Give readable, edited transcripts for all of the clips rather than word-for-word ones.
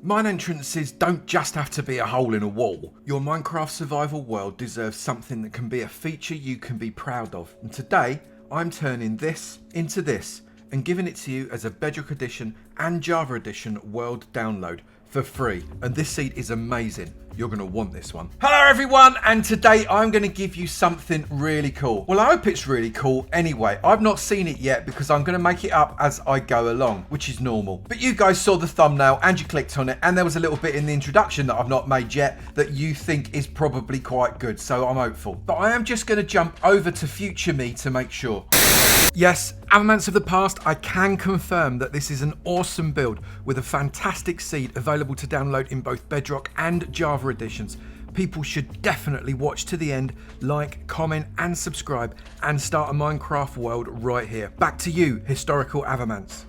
Mine entrances don't just have to be a hole in a wall. Your Minecraft survival world deserves something that can be a feature you can be proud of. And today, I'm turning this into this and giving it to you as a Bedrock Edition and Java Edition world download for free. And this seed is amazing. You're going to want this one. Hello everyone, and today I'm going to give you something really cool. Well, I hope it's really cool anyway. I've not seen it yet because I'm going to make it up as I go along, which is normal. But you guys saw the thumbnail and you clicked on it, and there was a little bit in the introduction that I've not made yet that you think is probably quite good, so I'm hopeful. But I am just going to jump over to future me to make sure. Yes, Avomance of the past, I can confirm that this is an awesome build with a fantastic seed available to download in both Bedrock and Java editions. People should definitely watch to the end, like, comment and subscribe, and start a Minecraft world right here. Back to you, historical Avomance.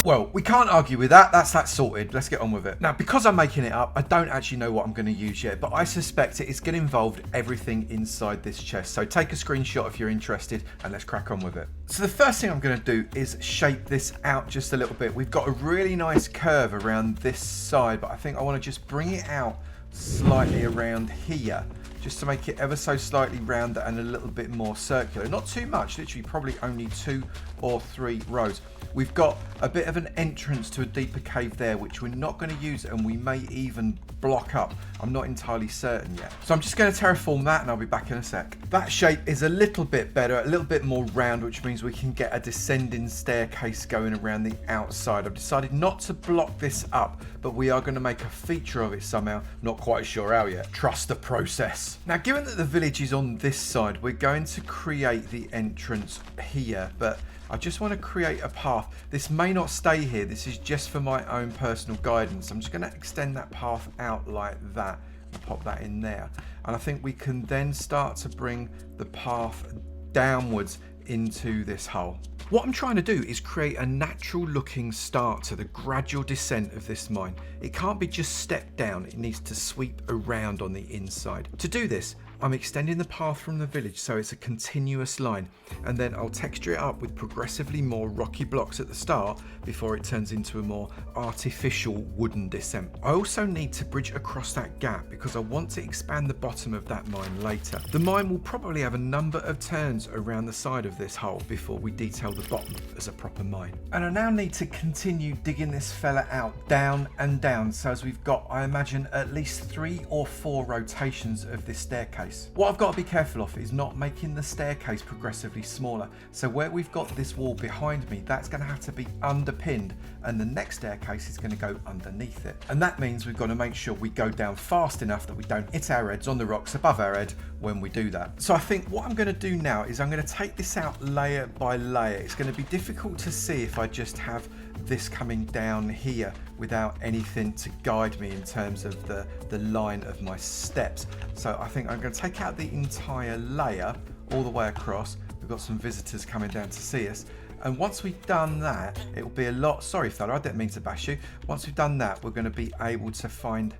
Well, we can't argue with that. That's that sorted. Let's get on with it. Now, because I'm making it up, I don't actually know what I'm going to use yet, but I suspect it's going to involve everything inside this chest. So take a screenshot if you're interested, and let's crack on with it. So the first thing I'm going to do is shape this out just a little bit. We've got a really nice curve around this side, but I think I want to just bring it out slightly around here, just to make it ever so slightly rounder and a little bit more circular. Not too much, literally probably only 2 or 3 rows. We've got a bit of an entrance to a deeper cave there, which we're not going to use, and we may even block up. I'm not entirely certain yet. So I'm just going to terraform that, and I'll be back in a sec. That shape is a little bit better, a little bit more round, which means we can get a descending staircase going around the outside. I've decided not to block this up, but we are going to make a feature of it somehow. Not quite sure how yet. Trust the process. Now, given that the village is on this side, we're going to create the entrance here, but I just want to create a path. This may not stay here. This is just for my own personal guidance. I'm just going to extend that path out like that and pop that in there. And I think we can then start to bring the path downwards into this hole. What I'm trying to do is create a natural looking start to the gradual descent of this mine. It can't be just stepped down, it needs to sweep around on the inside. To do this, I'm extending the path from the village so it's a continuous line, and then I'll texture it up with progressively more rocky blocks at the start before it turns into a more artificial wooden descent. I also need to bridge across that gap because I want to expand the bottom of that mine later. The mine will probably have a number of turns around the side of this hole before we detail the bottom as a proper mine. And I now need to continue digging this fella out down and down, so as we've got, I imagine, at least 3 or 4 rotations of this staircase. What I've got to be careful of is not making the staircase progressively smaller. So where we've got this wall behind me, that's going to have to be underpinned, and the next staircase is going to go underneath it. And that means we've got to make sure we go down fast enough that we don't hit our heads on the rocks above our head when we do that. So I think what I'm going to do now is I'm going to take this out layer by layer. It's going to be difficult to see if I just have this coming down here without anything to guide me in terms of the line of my steps. So I think I'm going to take out the entire layer all the way across. We've got some visitors coming down to see us. And once we've done that, it will be a lot... Sorry, fella, I didn't mean to bash you. Once we've done that, we're going to be able to find...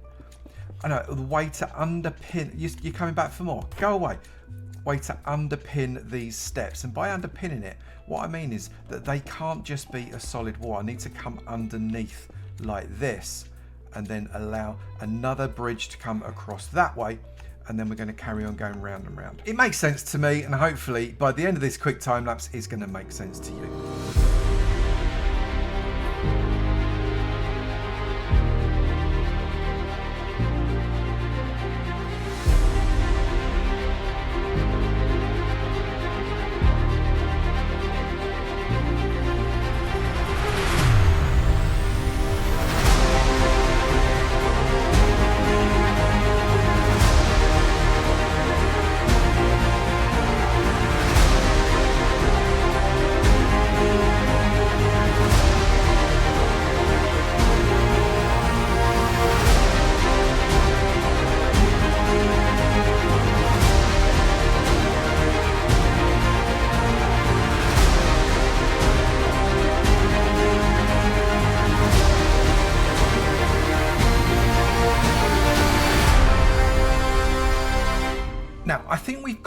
I know, the way to underpin... You're coming back for more? Go away. Way to underpin these steps. And by underpinning it, what I mean is that they can't just be a solid wall. I need to come underneath like this and then allow another bridge to come across that way, and then we're going to carry on going round and round. It makes sense to me, and hopefully by the end of this quick time lapse it's going to make sense to you.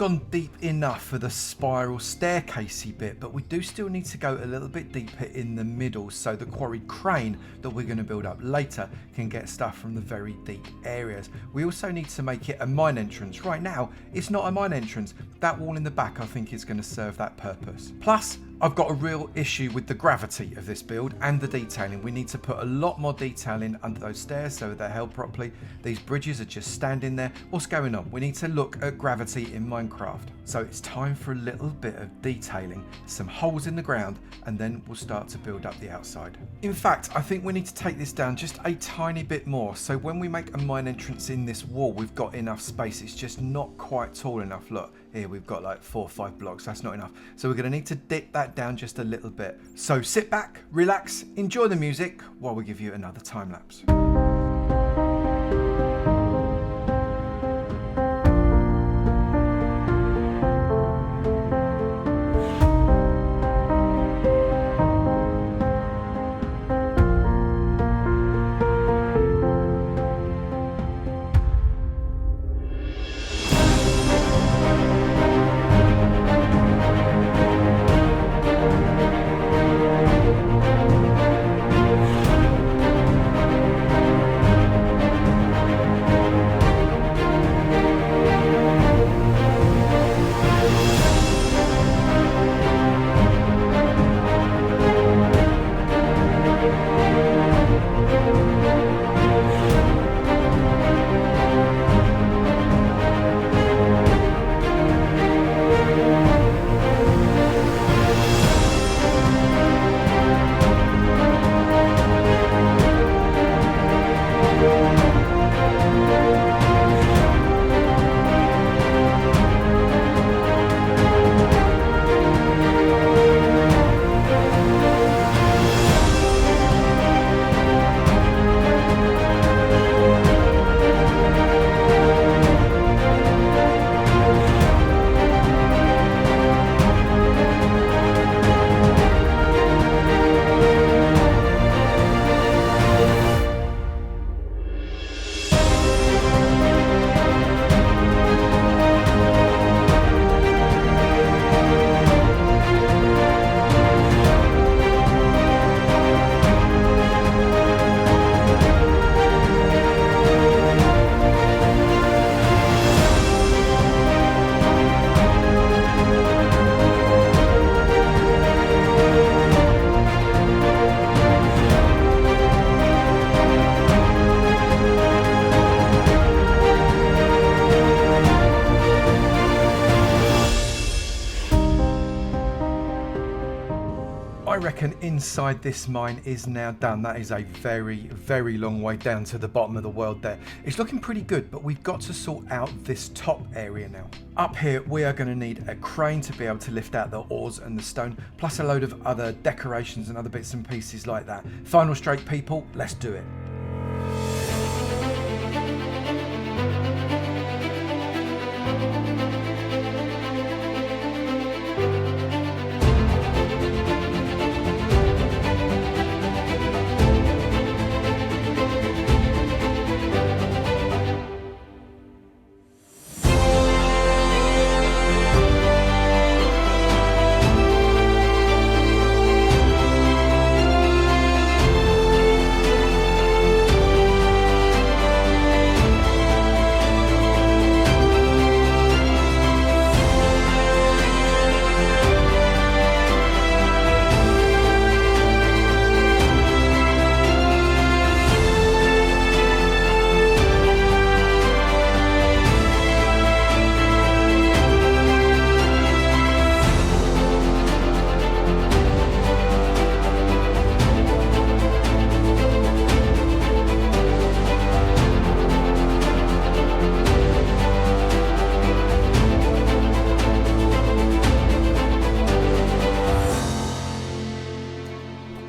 gone deep enough for the spiral staircasey bit, but we do still need to go a little bit deeper in the middle so the quarried crane that we're going to build up later can get stuff from the very deep areas. We also need to make it a mine entrance. Right now, it's not a mine entrance. That wall in the back, I think, is going to serve that purpose. Plus, I've got a real issue with the gravity of this build and the detailing. We need to put a lot more detailing under those stairs so they're held properly. These bridges are just standing there. What's going on? We need to look at gravity in Minecraft. So it's time for a little bit of detailing, some holes in the ground, and then we'll start to build up the outside. In fact, I think we need to take this down just a tiny bit more. So when we make a mine entrance in this wall, we've got enough space. It's just not quite tall enough. Look, here we've got like 4 or 5 blocks. That's not enough. So we're going to need to dip that down just a little bit. So sit back, relax, enjoy the music while we give you another time lapse. I reckon inside this mine is now done. That is a very, very long way down to the bottom of the world there. It's looking pretty good, but we've got to sort out this top area now. Up here, we are going to need a crane to be able to lift out the ores and the stone, plus a load of other decorations and other bits and pieces like that. Final straight, people, let's do it.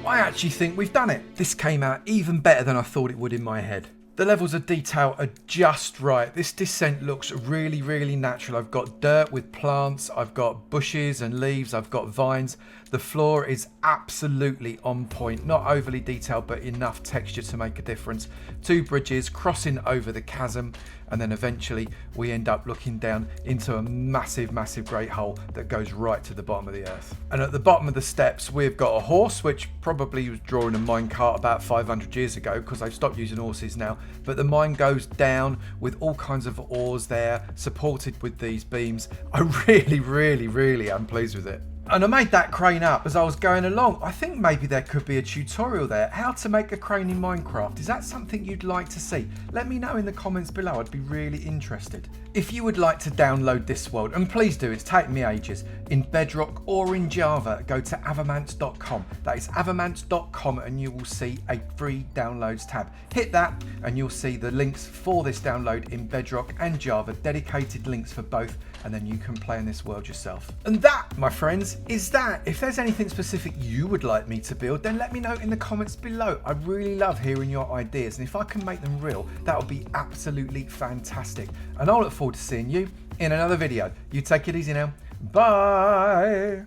I actually think we've done it. This came out even better than I thought it would in my head. The levels of detail are just right. This descent looks really, really natural. I've got dirt with plants, I've got bushes and leaves, I've got vines. The floor is absolutely on point. Not overly detailed, but enough texture to make a difference. 2 bridges crossing over the chasm, and then eventually we end up looking down into a massive, massive great hole that goes right to the bottom of the earth. And at the bottom of the steps, we've got a horse, which probably was drawing a minecart about 500 years ago, because they've stopped using horses now. But the mine goes down with all kinds of oars there, supported with these beams. I really, really, really am pleased with it. And I made that crane up as I was going along. I think maybe there could be a tutorial there, how to make a crane in Minecraft. Is that something you'd like to see? Let me know in the comments below, I'd be really interested. If you would like to download this world, and please do, it's taken me ages, in Bedrock or in Java, go to avomance.com. That is avomance.com, and you will see a free downloads tab. Hit that and you'll see the links for this download in Bedrock and Java, dedicated links for both, and then you can play in this world yourself. And that, my friends, is that. If there's anything specific you would like me to build, then let me know in the comments below. I really love hearing your ideas, and if I can make them real, that would be absolutely fantastic. And I'll look forward to seeing you in another video. You take it easy now. Bye.